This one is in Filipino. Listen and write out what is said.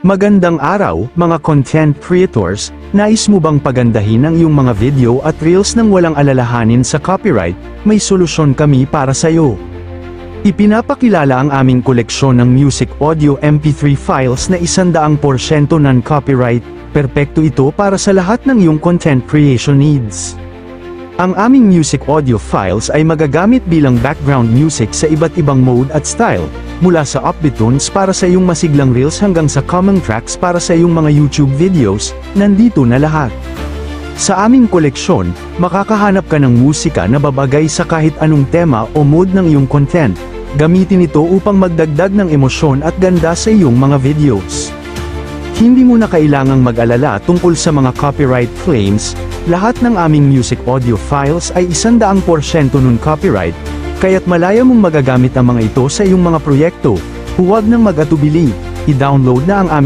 Magandang araw, mga content creators. Nais mo bang pagandahin ang iyong mga video at reels nang walang alalahanin sa copyright? May solusyon kami para sa iyo. Ipinapakilala ang aming koleksyon ng music audio MP3 files na 100% non-copyright. Perpekto ito para sa lahat ng iyong content creation needs. Ang aming music audio files ay magagamit bilang background music sa iba't ibang mode at style, mula sa upbeat tunes para sa iyong masiglang reels hanggang sa calming tracks para sa iyong mga YouTube videos, nandito na lahat. Sa aming koleksyon, makakahanap ka ng musika na babagay sa kahit anong tema o mode ng iyong content. Gamitin ito upang magdagdag ng emosyon at ganda sa iyong mga videos. Hindi mo na kailangang mag-alala tungkol sa mga copyright claims. Lahat ng aming music audio files ay 100% non-copyright, kaya't malaya mong magagamit ang mga ito sa iyong mga proyekto. Huwag nang mag-atubili, i-download na ang aming